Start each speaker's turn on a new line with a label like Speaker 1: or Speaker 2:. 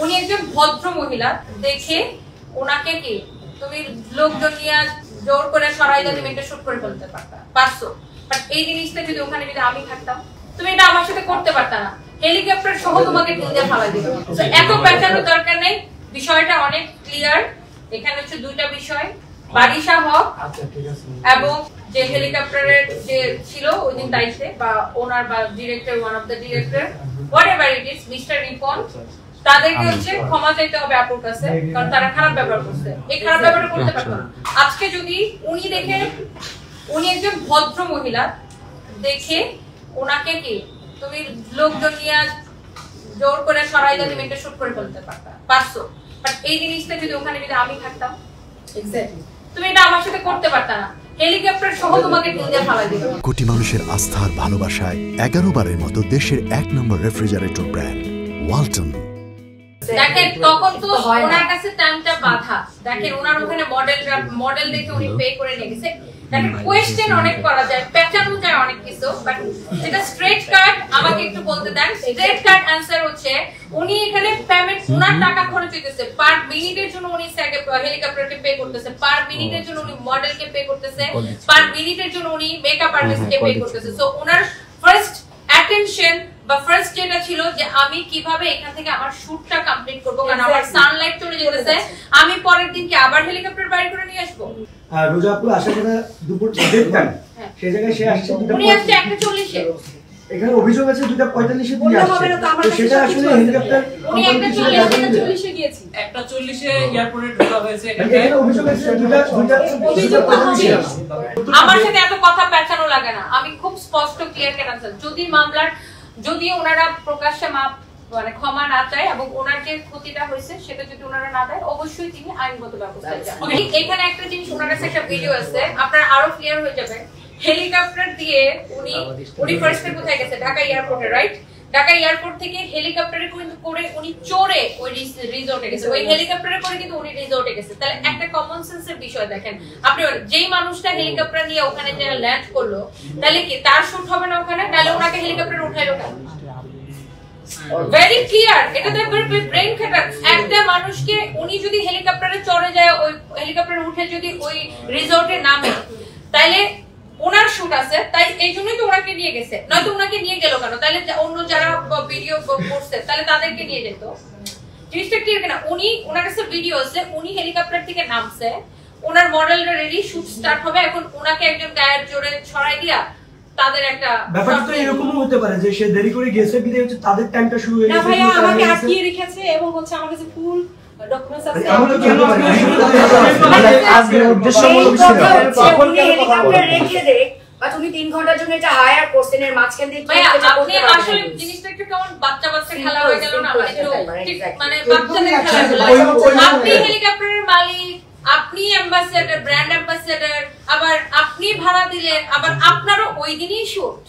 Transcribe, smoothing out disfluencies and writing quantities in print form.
Speaker 1: উনি একজন ভদ্র মহিলা, দেখে ওনাকে কি তুমি লোকজন নিয়ে জোর করে সরাই দিয়ে তুমি একটা শুট করে ফেলতে পারছো, বাট এই জিনিসটা যদি ওখানে যদি আমি থাকতাম তুমি এটা আমার সাথে করতে পারতা না, হেলিকপ্টার সহ তোমাকে ঢিলে ফালাই দিত। এত প্যাটার্নের দরকার নেই, বিষয়টা অনেক ক্লিয়ার। এখানে হচ্ছে দুইটা বিষয়, বারিশা হক এবং যে হেলিকপ্টারের যে ছিল ওই দিন দায়িত্বে বা ওনার বা director, one of the director, whatever it is, mister Ripon, তাদেরকে হচ্ছে ক্ষমা চাইতে হবে আপুর কাছে, কারণ তারা খারাপ ব্যবহার করছে। এই খারাপ ব্যবহার করতে পারতো না। আজকে যদি উনি দেখে উনি একজন ভদ্র মহিলা, দেখে ওনাকে কি তুমি লোকজন নিয়ে জোর করে সরাই দিয়ে তুমি একটা শুট করে ফেলতে পারছো, বাট এই জিনিসটা যদি ওখানে যদি আমি থাকতাম এক্স্যাক্টলি তুমি এটা আমার সাথে করতে পারতা না, হেলিকপ্টার সহ তোমাকে ঢিলে ফালাই দিত।
Speaker 2: কোটি মানুষের আস্থার ভালোবাসায় 11 বারের মতো দেশের 1 নম্বর রেফ্রিজারেটর ব্র্যান্ড ওয়ালটন।
Speaker 1: দেখেন তখন তো ওনার কাছে টাইমটা বাধা, দেখেন ওনার ওখানে মডেল দেখে উনি পে করে নিয়ে গেছে। দেখেন কোয়েশ্চেন অনেক করা যায়, প্যাটার্ন যায় অনেক কিছু, বাট যেটা স্ট্রেট কাট আমাকে একটু বলতে দেন। স্ট্রেট কাট অ্যানসার হচ্ছে উনি এখানে পেমেন্ট, ওনার টাকা খরচ হইতেছে, পার মিনিটের জন্য উনি হেলিকপ্টারকে পে করতেছে, পার মিনিটের জন্য উনি মডেলকে পে করতেছে, পার মিনিটের জন্য উনি মেকআপ আর্টিস্টকে পে করতেছে। সো ওনার ফার্স্ট অ্যাটেনশন বা ফার্স্ট যেটা ছিল যে আমি কিভাবে এখান থেকে আমার শুটটা কমপ্লিট করব, কারণ আমার সানলাইট চলে যেতেছে, আমি পরের দিনকে আবার হেলিকপ্টার বাইরে করে নিয়ে আসবো।
Speaker 3: আর রোজাপুর আসার কথা দুপুর 1:30, সেই জায়গায় সে আসছে
Speaker 1: উনি আসছে 1:40 এ।
Speaker 3: এখানে অভিযোগ আছে 2:45 এ দিয়ে আসছে, তো সেটা আসলে হেলিকপ্টার
Speaker 1: উনি 1:40 এ গিয়েছে,
Speaker 4: 1:40 এ এয়ারপোর্টে ঢোকা হয়েছে।
Speaker 3: এখানে অভিযোগ আছে
Speaker 1: অভিযোগ আমার সাথে এত কথা পেঁচানো লাগে না, আমি খুব স্পষ্ট ক্লিয়ার কাট আনসার। যদি মামলার যদি ওনারা প্রকাশ্যে মানে ক্ষমা না চায় এবং ওনার যে ক্ষতিটা হয়েছে সেটা যদি ওনারা না দেয়, অবশ্যই তিনি আইনগত ব্যবস্থা নেবেন। এখানে একটা জিনিস ওনার কাছে একটা ভিডিও আছে, আপনারা আরো ক্লিয়ার হয়ে যাবে। হেলিকপ্টার দিয়ে উনি ফার্স্টে কোথায় গেছে? ঢাকা এয়ারপোর্টে, রাইট? ঢাকা এয়ারপোর্ট থেকে হেলিকপ্টারে করে উনি চড়ে ওই রিসোর্টে গেছে, ওই হেলিকপ্টারে করে কিন্তু উনি রিসোর্টে গেছে। তাহলে একটা কমন সেন্সের বিষয় দেখেন, আপনি যেই মানুষটা হেলিকপ্টার নিয়ে ওখানে যে ল্যান্ড করলো, তাহলে কি তার শুট হবে না ওখানে? তাহলে ওনাকে হেলিকপ্টারে উঠাইলো কেন? ভেরি ক্লিয়ার, এটা তো ব্রেন খাটার। একটা মানুষকে উনি যদি হেলিকপ্টারে চড়ে যায়, ওই হেলিকপ্টারে উঠে যদি ওই রিসোর্টে নামে, তাইলে ওনার শুট আছে, তাই এই জন্যই তো ওনাকে নিয়ে গেছে। নয়তো ওনাকে নিয়ে গেল কেন? তাহলে অন্য যারা ভিডিও করছে তাহলে তাদেরকে নিয়ে যেত। জিনিসটা ক্লিয়ার কিনা? উনি ওনার কাছে ভিডিও আছে, উনি হেলিকপ্টার থেকে নামছে, ওনার মডেলটা রেডি, শুট স্টার্ট হবে, এখন ওনাকে একজন গায়ের জোরে ছড়াই দিয়া তাদের একটা
Speaker 3: ব্যাপারটা তো এরকমও হতে পারে যে সে দেরি করে গেছে বিধায় হচ্ছে তাদের টাইমটা শুরু হয়ে গেছে,
Speaker 5: না ভাইয়া আমাকে আটকিয়ে রেখেছে এবং হচ্ছে আমার কাছে ফুল ডকুমেন্টস আছে।
Speaker 3: আমরা কেন আজকের উদ্দেশ্য
Speaker 5: উনি হেলিকপ্টার রেখে দেখ, বাট উনি 3 ঘন্টার জন্য এটা হায়ার করছেন, এর মাঝখান দিয়ে
Speaker 1: ভাইয়া আপনি আসলে জিনিসটা একটু কেমন বাচ্চা খেলা হয়ে গেল না? মানে বাচ্চাদের খেলা হলো। আপনি হেলিকপ্টারের মালিক, আপনি অ্যাম্বাসেডর, ব্র্যান্ড অ্যাম্বাসেডর, আবার আপনি ভাড়া দিলেন, আবার আপনারও ওই দিনই শুট।